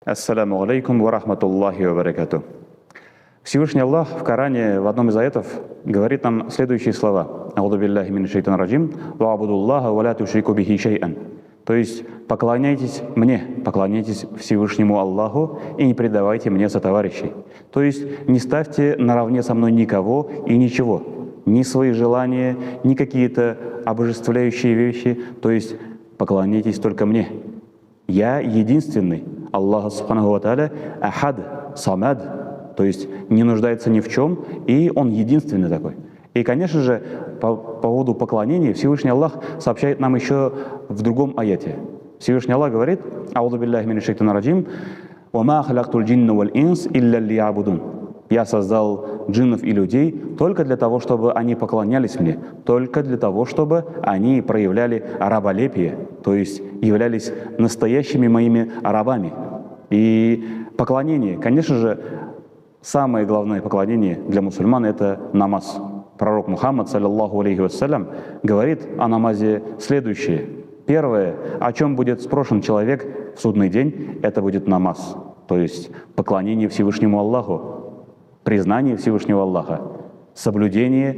Ассаламу алейкум ва рахматуллахи ва баракату. Всевышний Аллах в Коране в одном из аятов говорит нам следующие слова. Аузу биллахи минаш шайтанир раджим. Ва абудуллаха ва ла тушрику бихи шай'ан. То есть поклоняйтесь мне, поклоняйтесь Всевышнему Аллаху и не предавайте мне сотоварищей. То есть не ставьте наравне со мной никого и ничего, ни свои желания, ни какие-то обожествляющие вещи. То есть поклоняйтесь только мне. Я единственный. Аллах Субханаху ва Тааля ахад, самад, то есть не нуждается ни в чем, и Он единственный такой. И, конечно же, по поводу поклонения Всевышний Аллах сообщает нам еще в другом аяте. Всевышний Аллах говорит: «Аузу биллахи минаш шайтанир раджим, ва ма халактул джинна валь инс илля лиябудун». Я создал джиннов и людей только для того, чтобы они поклонялись мне, только для того, чтобы они проявляли раболепие, то есть являлись настоящими моими рабами. И поклонение, конечно же, самое главное поклонение для мусульман — это намаз. Пророк Мухаммад, саллаллаху алейхи вассалям, говорит о намазе следующее. Первое, о чем будет спрошен человек в судный день, это будет намаз, то есть поклонение Всевышнему Аллаху, признание Всевышнего Аллаха, соблюдение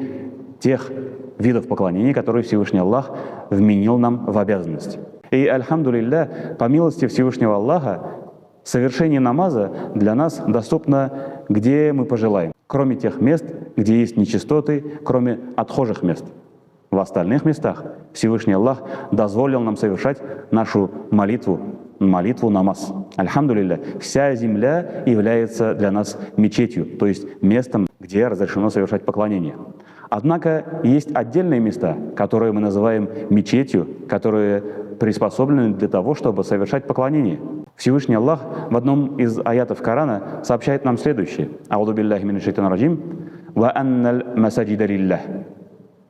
тех видов поклонения, которые Всевышний Аллах вменил нам в обязанность. И, альхамдулилля, по милости Всевышнего Аллаха, совершение намаза для нас доступно, где мы пожелаем, кроме тех мест, где есть нечистоты, кроме отхожих мест. В остальных местах Всевышний Аллах дозволил нам совершать нашу молитву намаз. Альхамдулилля, вся земля является для нас мечетью, то есть местом, где разрешено совершать поклонение. Однако есть отдельные места, которые мы называем мечетью, которые приспособлены для того, чтобы совершать поклонение. Всевышний Аллах в одном из аятов Корана сообщает нам следующее. Аузу биллахи минаш шайтанир раджим. Ва анналь масаджида лиллях.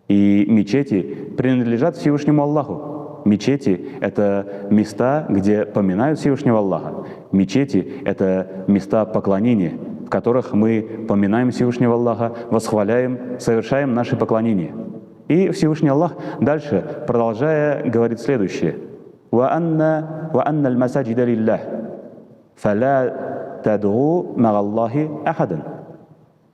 И мечети принадлежат Всевышнему Аллаху. Мечети — это места, где поминают Всевышнего Аллаха. Мечети — это места поклонения, в которых мы поминаем Всевышнего Аллаха, восхваляем, совершаем наши поклонения. И Всевышний Аллах дальше, продолжая, говорит следующее. «Ва анналь масаджида лиллях, фаля тад'у ма'аллахи ахадан».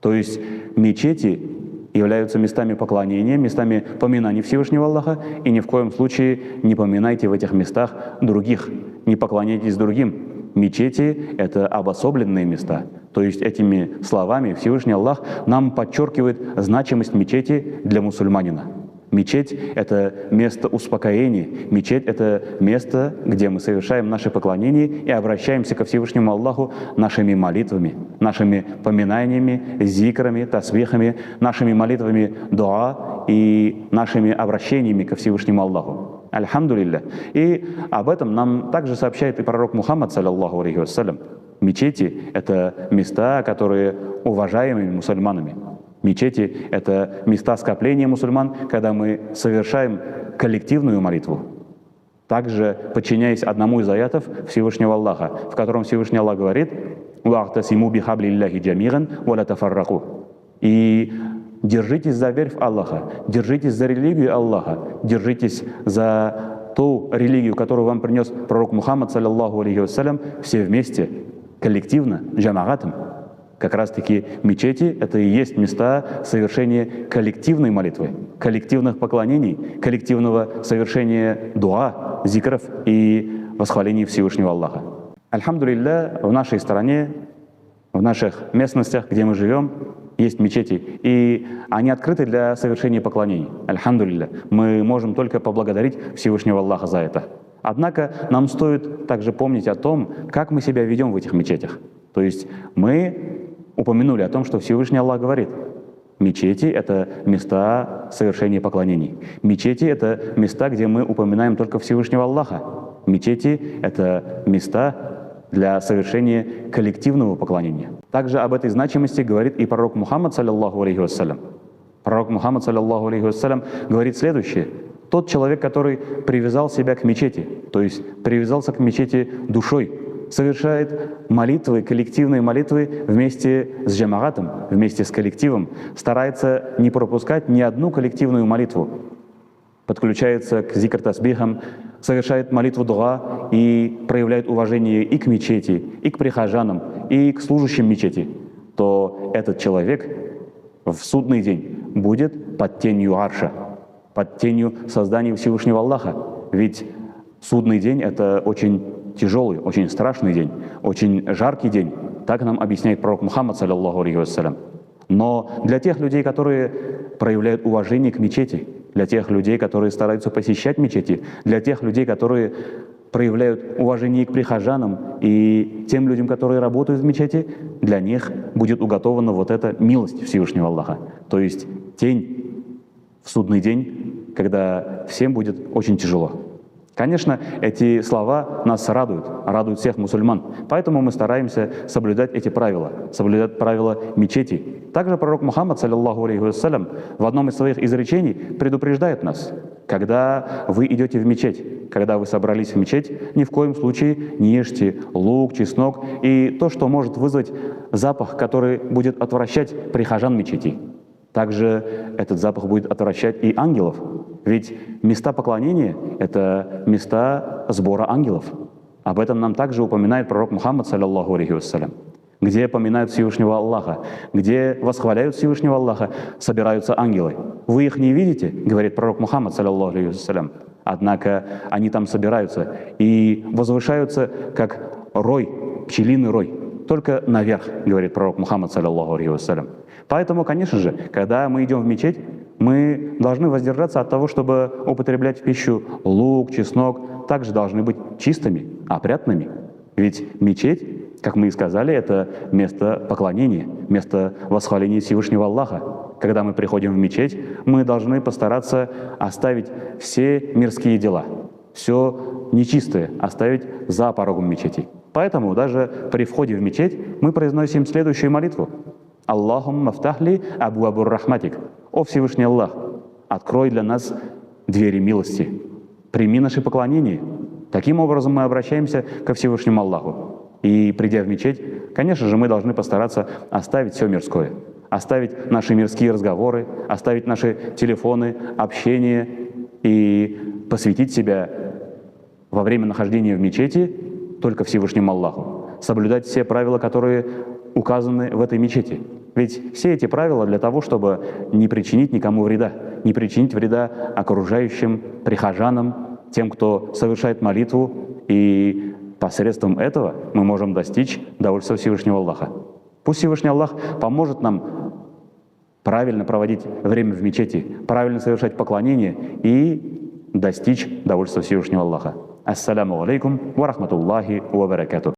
То есть мечети являются местами поклонения, местами поминания Всевышнего Аллаха, и ни в коем случае не поминайте в этих местах других, не поклоняйтесь другим. Мечети — это обособленные места. То есть этими словами Всевышний Аллах нам подчеркивает значимость мечети для мусульманина. Мечеть — это место успокоения, мечеть — это место, где мы совершаем наши поклонения и обращаемся ко Всевышнему Аллаху нашими молитвами, нашими поминаниями, зикрами, тасбихами, нашими молитвами дуа и нашими обращениями ко Всевышнему Аллаху. Альхамдулилля. И об этом нам также сообщает и пророк Мухаммад, саллаллаху алейхи вассалям. Мечети — это места, которые уважаемы мусульманами. Мечети — это места скопления мусульман, когда мы совершаем коллективную молитву, также подчиняясь одному из аятов Всевышнего Аллаха, в котором Всевышний Аллах говорит: «Ва'тасиму бихаблиллахи джамиран ва ла тафарраку». И держитесь за верфь Аллаха, держитесь за религию Аллаха, держитесь за ту религию, которую вам принес пророк Мухаммад, саллаллаху алейхи вассалям, все вместе, коллективно, джамагатом. Как раз-таки мечети — это и есть места совершения коллективной молитвы, коллективных поклонений, коллективного совершения дуа, зикров и восхвалений Всевышнего Аллаха. Альхамдулилля, в нашей стране, в наших местностях, где мы живем, есть мечети, и они открыты для совершения поклонений. Альхамдулилля, мы можем только поблагодарить Всевышнего Аллаха за это. Однако нам стоит также помнить о том, как мы себя ведем в этих мечетях. То есть мы упомянули о том, что Всевышний Аллах говорит: мечети — это места совершения поклонений. Мечети — это места, где мы упоминаем только Всевышнего Аллаха. Мечети — это места для совершения коллективного поклонения. Также об этой значимости говорит и пророк Мухаммад, саллаллаху алейхи вассалям. Пророк Мухаммад, саллаллаху алейхи вассалям, говорит следующее. Тот человек, который привязал себя к мечети, то есть привязался к мечети душой, совершает молитвы, коллективные молитвы вместе с джамагатом, вместе с коллективом, старается не пропускать ни одну коллективную молитву, подключается к зикр-тасбихам, совершает молитву дуа и проявляет уважение и к мечети, и к прихожанам, и к служащим мечети, то этот человек в судный день будет под тенью арша, под тенью создания Всевышнего Аллаха. Ведь судный день — это очень тяжелый, очень страшный день, очень жаркий день. Так нам объясняет пророк Мухаммад, саллаллаху алейхи вассалям. Но для тех людей, которые проявляют уважение к мечети, для тех людей, которые стараются посещать мечети, для тех людей, которые проявляют уважение к прихожанам и тем людям, которые работают в мечети, для них будет уготована вот эта милость Всевышнего Аллаха. То есть тень в судный день, когда всем будет очень тяжело. Конечно, эти слова нас радуют всех мусульман. Поэтому мы стараемся соблюдать эти правила, соблюдать правила мечети. Также пророк Мухаммад, саллаллаху алейхи вассалям, в одном из своих изречений предупреждает нас: когда вы идете в мечеть, когда вы собрались в мечеть, ни в коем случае не ешьте лук, чеснок и то, что может вызвать запах, который будет отвращать прихожан мечети. Также этот запах будет отвращать и ангелов. Ведь места поклонения — это места сбора ангелов. Об этом нам также упоминает пророк Мухаммад, саллаллаху алейхи вассалям. Где поминают Всевышнего Аллаха, где восхваляют Всевышнего Аллаха, собираются ангелы. Вы их не видите, говорит пророк Мухаммад, саллаллаху алейхи вассалям. Однако они там собираются и возвышаются, как рой, пчелиный рой. Только наверх, говорит пророк Мухаммад, саллаллаху алейхи вассалям. Поэтому, конечно же, когда мы идем в мечеть, мы должны воздержаться от того, чтобы употреблять в пищу лук, чеснок, также должны быть чистыми, опрятными. Ведь мечеть, как мы и сказали, это место поклонения, место восхваления Всевышнего Аллаха. Когда мы приходим в мечеть, мы должны постараться оставить все мирские дела, все нечистое оставить за порогом мечети. Поэтому даже при входе в мечеть мы произносим следующую молитву: «Аллахумма фтахли абуабур рахматик». «О Всевышний Аллах, открой для нас двери милости, прими наше поклонение». Таким образом мы обращаемся ко Всевышнему Аллаху. И придя в мечеть, конечно же, мы должны постараться оставить все мирское, оставить наши мирские разговоры, оставить наши телефоны, общение и посвятить себя во время нахождения в мечети только Всевышнему Аллаху, соблюдать все правила, которые указаны в этой мечети. Ведь все эти правила для того, чтобы не причинить никому вреда, не причинить вреда окружающим прихожанам, тем, кто совершает молитву, и посредством этого мы можем достичь довольства Всевышнего Аллаха. Пусть Всевышний Аллах поможет нам правильно проводить время в мечети, правильно совершать поклонение и достичь довольства Всевышнего Аллаха. Ассаляму алейкум ва рахматуллахи ва баракатух.